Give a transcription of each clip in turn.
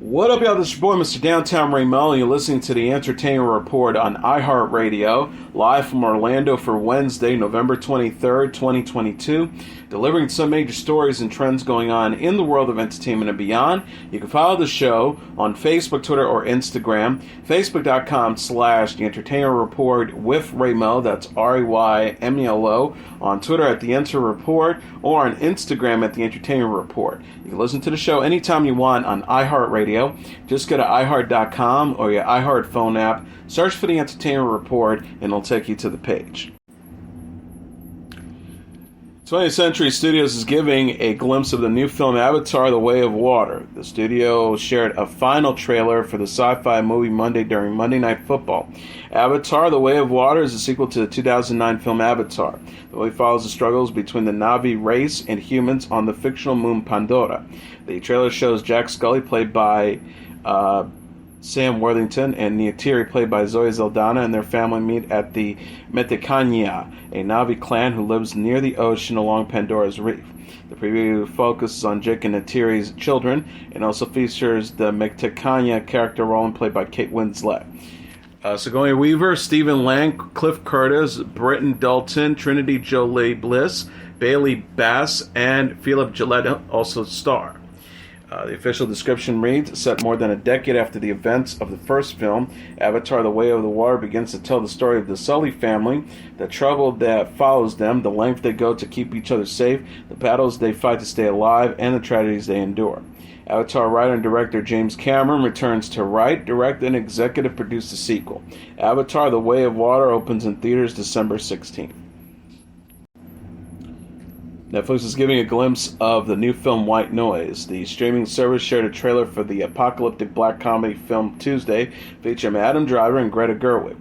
What up, y'all? This is your boy, Mr. Downtown Ray Melo. You're listening to the Entertainment Report on iHeartRadio, live from Orlando for Wednesday, November 23rd, 2022, delivering some major stories and trends going on in the world of entertainment and beyond. You can follow the show on Facebook, Twitter, or Instagram, facebook.com/The Entertainment Report with Ray Melo, that's RAYMELO, on Twitter at The Enter Report, or on Instagram at The Entertainment Report. You can listen to the show anytime you want on iHeartRadio. Just go to iHeart.com or your iHeart phone app, search for the Entertainment Report, and it'll take you to the page. 20th Century Studios is giving a glimpse of the new film Avatar: The Way of Water. The studio shared a final trailer for the sci-fi movie Monday during Monday Night Football. Avatar: The Way of Water is a sequel to the 2009 film Avatar. The movie follows the struggles between the Na'vi race and humans on the fictional moon Pandora. The trailer shows Jack Scully, played by Sam Worthington, and Neytiri, played by Zoe Saldana, and their family meet at the Metekanya, a Na'vi clan who lives near the ocean along Pandora's Reef. The preview focuses on Jake and Neytiri's children and also features the Metekanya character Roland, played by Kate Winslet. Sigourney Weaver, Stephen Lang, Cliff Curtis, Britton Dalton, Trinity Jolie Bliss, Bailey Bass, and Philip Gillette also star. The official description reads, set more than a decade after the events of the first film, Avatar: The Way of the Water begins to tell the story of the Sully family, the trouble that follows them, the length they go to keep each other safe, the battles they fight to stay alive, and the tragedies they endure. Avatar writer and director James Cameron returns to write, direct, and executive produce the sequel. Avatar: The Way of Water opens in theaters December 16th. Netflix is giving a glimpse of the new film White Noise. The streaming service shared a trailer for the apocalyptic black comedy film Tuesday, featuring Adam Driver and Greta Gerwig.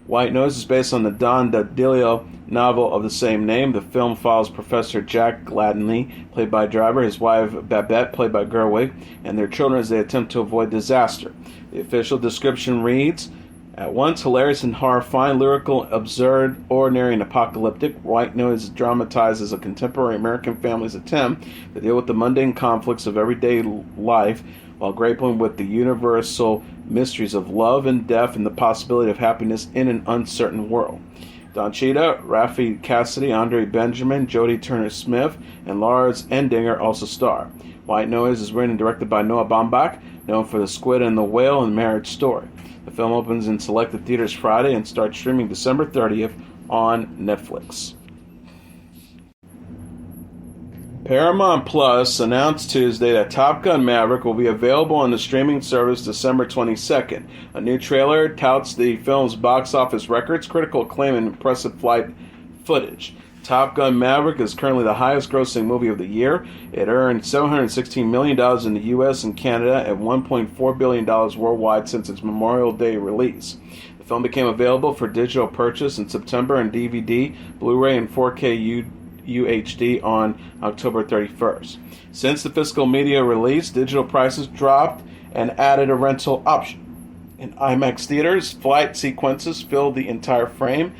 White Noise is based on the Don DeLillo novel of the same name. The film follows Professor Jack Gladney, played by Driver, his wife Babette, played by Gerwig, and their children as they attempt to avoid disaster. The official description reads, at once hilarious and horrifying, lyrical, absurd, ordinary, and apocalyptic, White Noise dramatizes a contemporary American family's attempt to deal with the mundane conflicts of everyday life while grappling with the universal mysteries of love and death and the possibility of happiness in an uncertain world. Don Cheadle, Rafi Cassidy, Andre Benjamin, Jodie Turner-Smith, and Lars Endinger also star. White Noise is written and directed by Noah Baumbach, known for The Squid and the Whale and Marriage Story. The film opens in selected theaters Friday and starts streaming December 30th on Netflix. Paramount Plus announced Tuesday that Top Gun Maverick will be available on the streaming service December 22nd. A new trailer touts the film's box office records, critical acclaim, and impressive flight footage. Top Gun Maverick is currently the highest-grossing movie of the year. It earned $716 million in the U.S. and Canada and $1.4 billion worldwide since its Memorial Day release. The film became available for digital purchase in September and DVD, Blu-ray, and 4K UHD on October 31st. Since the physical media release, digital prices dropped and added a rental option. In IMAX theaters, flight sequences fill the entire frame.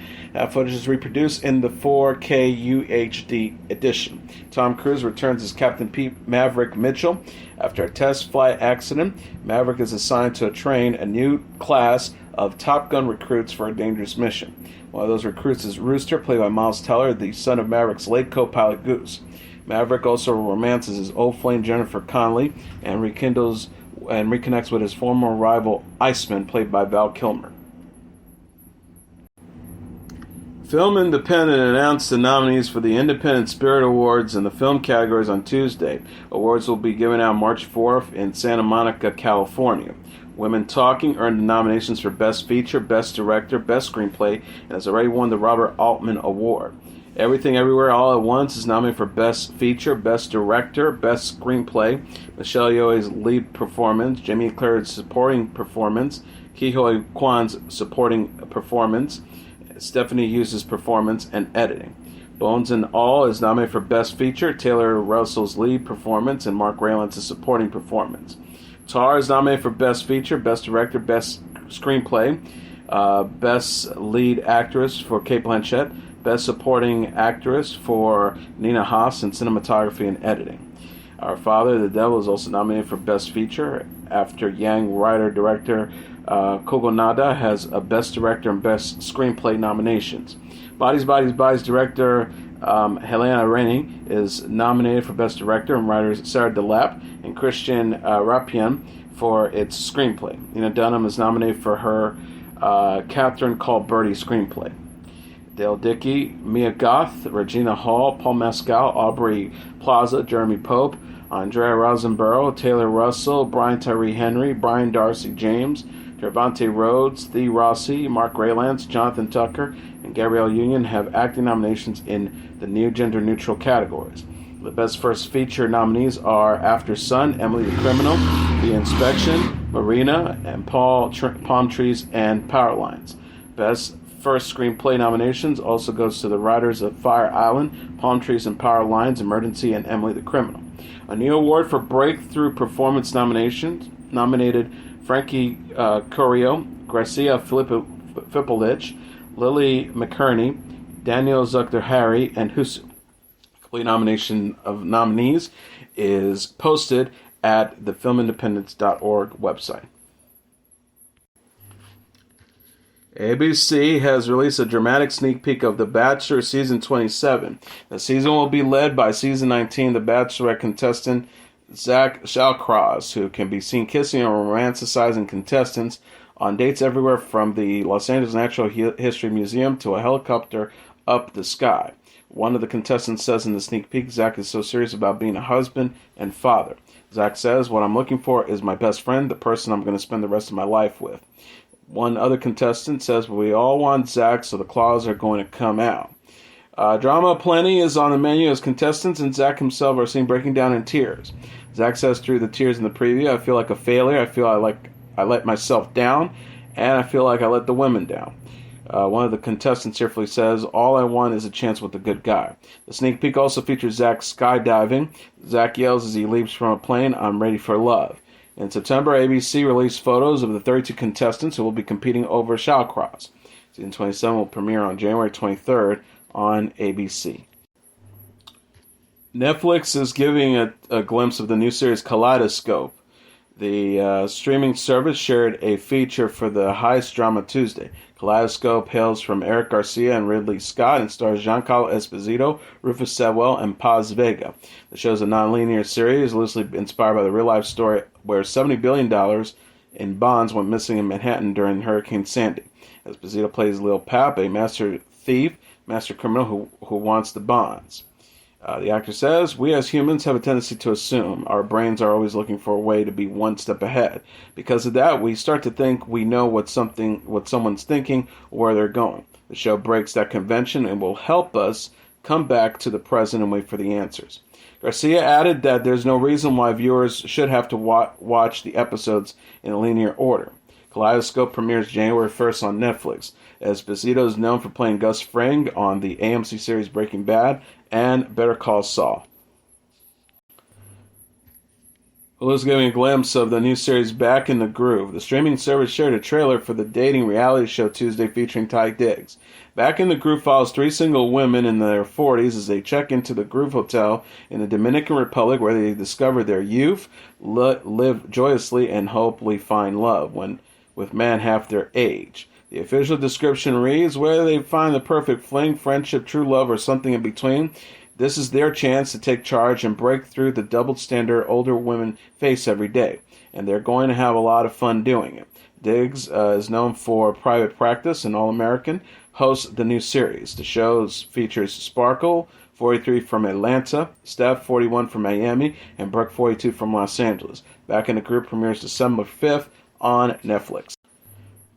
Footage is reproduced in the 4K UHD edition. Tom Cruise returns as Captain Pete Maverick Mitchell. After a test flight accident, Maverick is assigned to train a new class of Top Gun recruits for a dangerous mission. One of those recruits is Rooster, played by Miles Teller, the son of Maverick's late co-pilot Goose. Maverick also romances his old flame Jennifer Connelly and reconnects with his former rival Iceman, played by Val Kilmer. Film Independent announced the nominees for the Independent Spirit Awards in the film categories on Tuesday. Awards will be given out March 4th in Santa Monica, California. Women Talking earned the nominations for Best Feature, Best Director, Best Screenplay, and has already won the Robert Altman Award. Everything Everywhere All at Once is nominated for Best Feature, Best Director, Best Screenplay, Michelle Yeoh's lead performance, Jamie Clare's supporting performance, Ke Huy Quan's supporting performance, Stephanie Hughes' performance, and editing. Bones and All is nominated for Best Feature, Taylor Russell's lead performance, and Mark Rylance's supporting performance. Tar is nominated for Best Feature, Best Director, Best Screenplay, Best Lead Actress for Cate Blanchett, Best Supporting Actress for Nina Haas in Cinematography and Editing. Our Father, the Devil is also nominated for Best Feature after Yang writer-director Kogonada has a Best Director and Best Screenplay nominations. Bodies, director Helena Rennie is nominated for Best Director, and writers Sarah Delap and Christian Rapien for its screenplay. Lena Dunham is nominated for her Catherine Called Birdie screenplay. Dale Dickey, Mia Goth, Regina Hall, Paul Mescal, Aubrey Plaza, Jeremy Pope, Andrea Rosenborough, Taylor Russell, Brian Tyree Henry, Brian Darcy James, Gervonta Rhodes, Thea Rossi, Mark Rylance, Jonathan Tucker, and Gabrielle Union have acting nominations in the new gender-neutral categories. The Best First Feature nominees are After Sun, Emily the Criminal, The Inspection, Marina, and Palm Trees, and Power Lines. Best First Screenplay nominations also goes to the writers of Fire Island, Palm Trees and Power Lines, Emergency, and Emily the Criminal. A new award for Breakthrough Performance nominations nominated Frankie Corio, Gracia Fipolich, Lily McKerney, Daniel Zucker-Harry, and Husu. Complete nomination of nominees is posted at the filmindependence.org website. ABC has released a dramatic sneak peek of The Bachelor Season 27. The season will be led by Season 19 The Bachelorette contestant Zach Shallcross, who can be seen kissing and romanticizing contestants on dates everywhere from the Los Angeles Natural History Museum to a helicopter up the sky. One of the contestants says in the sneak peek, Zach is so serious about being a husband and father. Zach says, what I'm looking for is my best friend, the person I'm going to spend the rest of my life with. One other contestant says, we all want Zach, so the claws are going to come out. Drama plenty is on the menu as contestants and Zach himself are seen breaking down in tears. Zach says through the tears in the preview, I feel like a failure, I feel like I let myself down, and I feel like I let the women down. One of the contestants cheerfully says, all I want is a chance with a good guy. The sneak peek also features Zach skydiving. Zach yells as he leaps from a plane, I'm ready for love. In September, ABC released photos of the 32 contestants who will be competing over Shallcross. Season 27 will premiere on January 23rd on ABC. Netflix is giving a glimpse of the new series Kaleidoscope. The streaming service shared a feature for the Heist Drama Tuesday. Kaleidoscope hails from Eric Garcia and Ridley Scott and stars Giancarlo Esposito, Rufus Sewell, and Paz Vega. The show is a non-linear series loosely inspired by the real-life story where $70 billion in bonds went missing in Manhattan during Hurricane Sandy. Esposito plays Lil Pap, a master thief, master criminal who wants the bonds. The actor says, we as humans have a tendency to assume. Our brains are always looking for a way to be one step ahead. Because of that, we start to think we know what someone's thinking or where they're going. The show breaks that convention and will help us come back to the present and wait for the answers. Garcia added that there's no reason why viewers should have to watch the episodes in a linear order. Kaleidoscope premieres January 1st on Netflix. Esposito is known for playing Gus Fring on the AMC series Breaking Bad and Better Call Saul. Hulu's giving a glimpse of the new series Back in the Groove. The streaming service shared a trailer for the dating reality show Tuesday featuring Taye Diggs. Back in the Groove follows three single women in their 40s as they check into the Groove Hotel in the Dominican Republic where they discover their youth, live joyously, and hopefully find love with man half their age. The official description reads, whether they find the perfect fling, friendship, true love, or something in between, this is their chance to take charge and break through the double standard older women face every day. And they're going to have a lot of fun doing it. Diggs is known for Private Practice and All-American, hosts the new series. The show features Sparkle, 43 from Atlanta, Steph, 41 from Miami, and Brooke, 42 from Los Angeles. Back in the Group premieres December 5th on Netflix.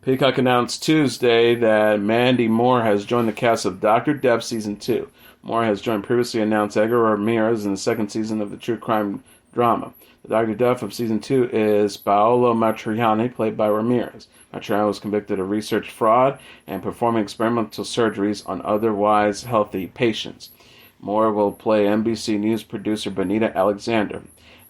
Peacock announced Tuesday that Mandy Moore has joined the cast of Dr. Death Season 2. Moore has joined previously announced Edgar Ramirez in the second season of the true crime drama. The Dr. Death of Season 2 is Paolo Matriani, played by Ramirez. Matriani was convicted of research fraud and performing experimental surgeries on otherwise healthy patients. Moore will play NBC News producer Benita Alexander.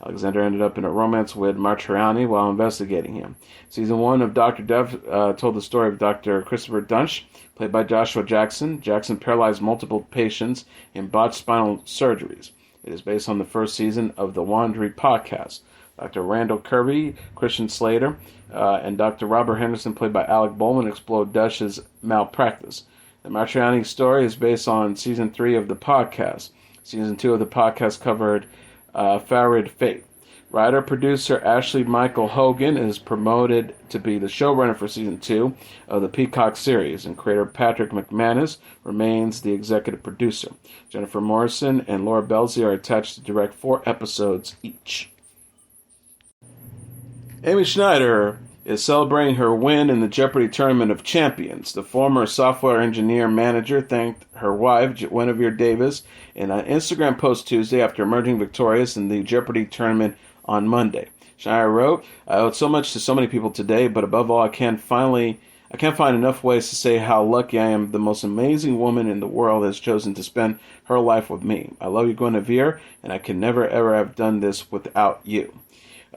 Alexander ended up in a romance with Matriani while investigating him. Season 1 of Dr. Death told the story of Dr. Christopher Dunch, played by Joshua Jackson. Jackson paralyzed multiple patients in botched spinal surgeries. It is based on the first season of the Wandry podcast. Dr. Randall Kirby, Christian Slater, and Dr. Robert Henderson, played by Alec Bowman, explore Dash's malpractice. The Matriani story is based on Season 3 of the podcast. Season 2 of the podcast covered Farid Fate. Writer-producer Ashley Michael Hogan is promoted to be the showrunner for Season 2 of the Peacock series, and creator Patrick McManus remains the executive producer. Jennifer Morrison and Laura Belzi are attached to direct 4 episodes each. Amy Schneider is celebrating her win in the Jeopardy Tournament of Champions. The former software engineer manager thanked her wife, Guinevere Davis, in an Instagram post Tuesday after emerging victorious in the Jeopardy tournament on Monday. Schneider wrote, "I owed so much to so many people today, but above all, I can't find enough ways to say how lucky I am. The most amazing woman in the world has chosen to spend her life with me. I love you, Guinevere, and I could never ever have done this without you."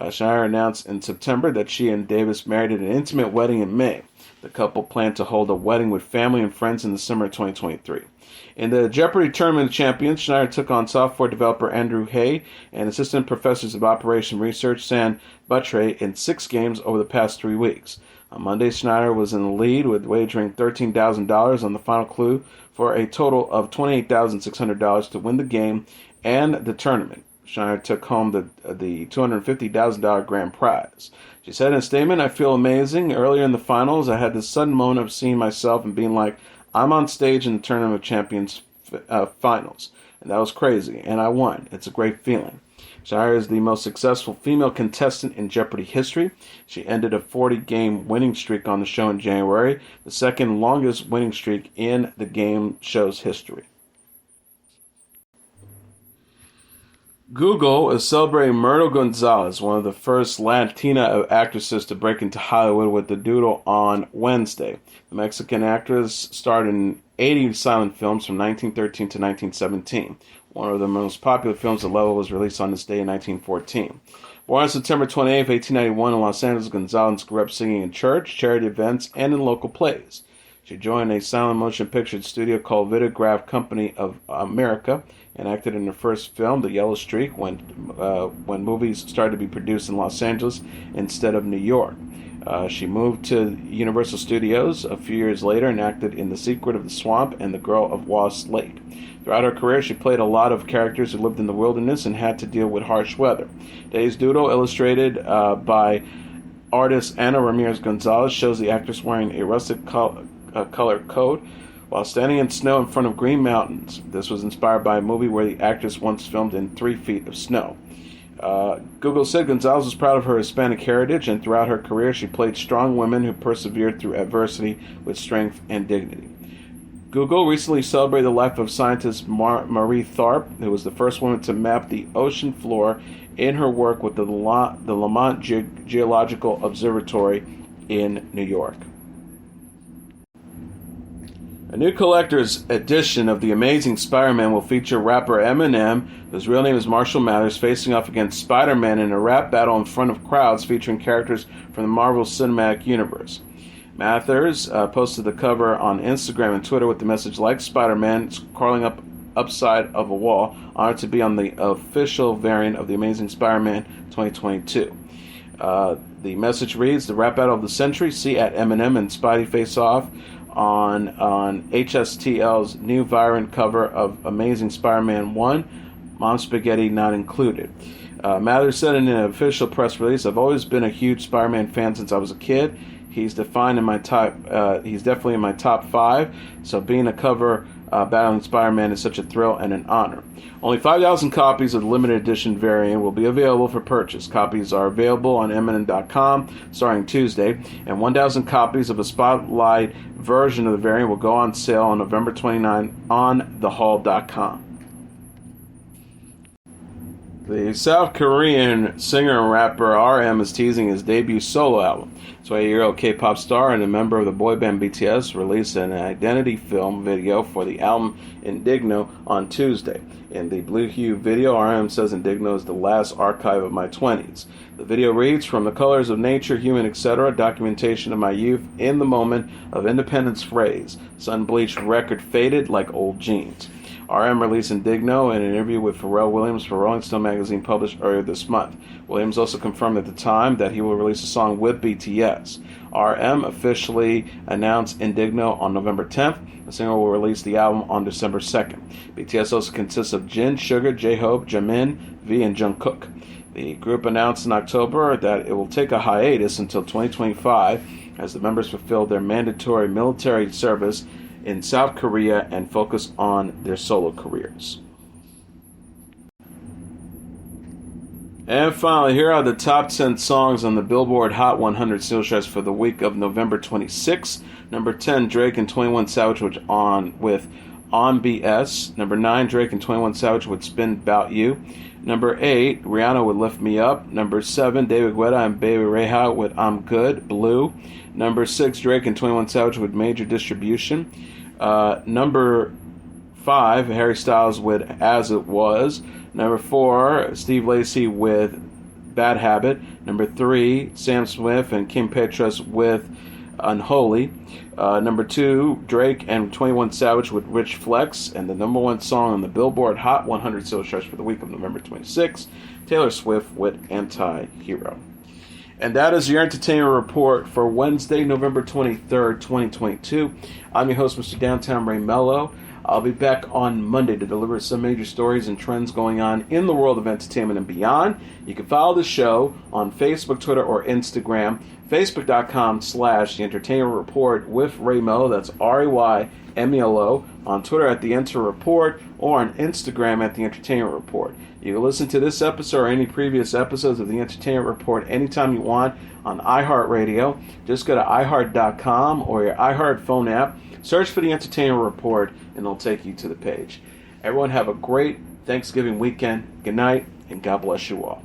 Schneider announced in September that she and Davis married at an intimate wedding in May. The couple planned to hold a wedding with family and friends in the summer of 2023. In the Jeopardy Tournament of Champions, Schneider took on software developer Andrew Hay and assistant professors of operation research San Buttre in 6 games over the past 3 weeks. On Monday, Schneider was in the lead with wagering $13,000 on the final clue for a total of $28,600 to win the game and the tournament. Schneider took home the $250,000 grand prize. She said in a statement, "I feel amazing. Earlier in the finals, I had this sudden moment of seeing myself and being like, I'm on stage in the Tournament of Champions finals. And that was crazy. And I won. It's a great feeling." Schneider is the most successful female contestant in Jeopardy history. She ended a 40-game winning streak on the show in January, the second longest winning streak in the game show's history. Google is celebrating Myrtle Gonzalez, one of the first Latina actresses to break into Hollywood, with the Doodle on Wednesday. The Mexican actress starred in 80 silent films from 1913 to 1917. One of the most popular films of level was released on this day in 1914. Born on September 28, 1891 in Los Angeles, Gonzalez grew up singing in church, charity events, and in local plays. She joined a silent motion picture studio called Videograph Company of America and acted in her first film, The Yellow Streak, when movies started to be produced in Los Angeles instead of New York. She moved to Universal Studios a few years later and acted in The Secret of the Swamp and The Girl of Lost Lake. Throughout her career, she played a lot of characters who lived in the wilderness and had to deal with harsh weather. Today's Doodle, illustrated by artist Ana Ramirez Gonzalez, shows the actress wearing a rustic color coat while standing in snow in front of green mountains. This was inspired by a movie where the actress once filmed in 3 feet of snow. Google said Gonzalez was proud of her Hispanic heritage, and throughout her career she played strong women who persevered through adversity with strength and dignity. Google recently celebrated the life of scientist Marie Tharp, who was the first woman to map the ocean floor in her work with the Lamont Geological Observatory in New York. A new collector's edition of The Amazing Spider-Man will feature rapper Eminem, whose real name is Marshall Mathers, facing off against Spider-Man in a rap battle in front of crowds featuring characters from the Marvel Cinematic Universe. Mathers posted the cover on Instagram and Twitter with the message, "Like Spider-Man, crawling upside of a wall, honored to be on the official variant of The Amazing Spider-Man 2022. The message reads, "The rap battle of the century, see at Eminem and Spidey face off on HSTL's new variant cover of Amazing Spider-Man 1, Mom Spaghetti not included." Mathers said in an official press release, "I've always been a huge Spider-Man fan since I was a kid. He's defined in my he's definitely in my top 5. So being a cover battling Spider-Man is such a thrill and an honor." Only 5,000 copies of the limited edition variant will be available for purchase. Copies are available on Eminem.com starting Tuesday, and 1,000 copies of a spotlight version of the variant will go on sale on November 29 on thehall.com. The South Korean singer and rapper RM is teasing his debut solo album. 28-year-old K-pop star and a member of the boy band BTS released an identity film video for the album Indigo on Tuesday. In the Blue Hue video, RM says Indigo is the last archive of my 20s. The video reads, "From the colors of nature, human, etc., documentation of my youth in the moment of independence phrase. Sun-bleached record faded like old jeans." RM released Indigo in an interview with Pharrell Williams for Rolling Stone magazine published earlier this month. Williams also confirmed at the time that he will release a song with BTS. RM officially announced Indigo on November 10th. The singer will release the album on December 2nd. BTS also consists of Jin, Sugar, J-Hope, Jamin, V, and Jungkook. The group announced in October that it will take a hiatus until 2025 as the members fulfill their mandatory military service in South Korea and focus on their solo careers. And finally, here are the top 10 songs on the Billboard Hot 100 sales charts for the week of November 26. Number 10, Drake and 21 Savage with On BS. Number 9, Drake and 21 Savage with Spin 'Bout You. Number 8, Rihanna with Lift Me Up. Number 7, David Guetta and Baby Reha with I'm Good, Blue. Number 6, Drake and 21 Savage with Major Distribution. Number 5, Harry Styles with As It Was. Number 4, Steve Lacy with Bad Habit. Number 3, Sam Smith and Kim Petras with Unholy. Number 2, Drake and 21 Savage with Rich Flex. And the number 1 song on the Billboard Hot 100 sales charts for the week of November 26, Taylor Swift with Anti-Hero. And that is your entertainment report for Wednesday, November 23rd, 2022. I'm your host, Mr. Downtown Ray Melo. I'll be back on Monday to deliver some major stories and trends going on in the world of entertainment and beyond. You can follow the show on Facebook, Twitter, or Instagram. Facebook.com/The Entertainment Report with Ray Melo. That's RAYMELO. On Twitter at The Enter Report, or on Instagram at The Entertainment Report. You can listen to this episode or any previous episodes of The Entertainment Report anytime you want on iHeartRadio. Just go to iHeart.com or your iHeart phone app. Search for The Entertainment Report, and it'll take you to the page. Everyone have a great Thanksgiving weekend. Good night, and God bless you all.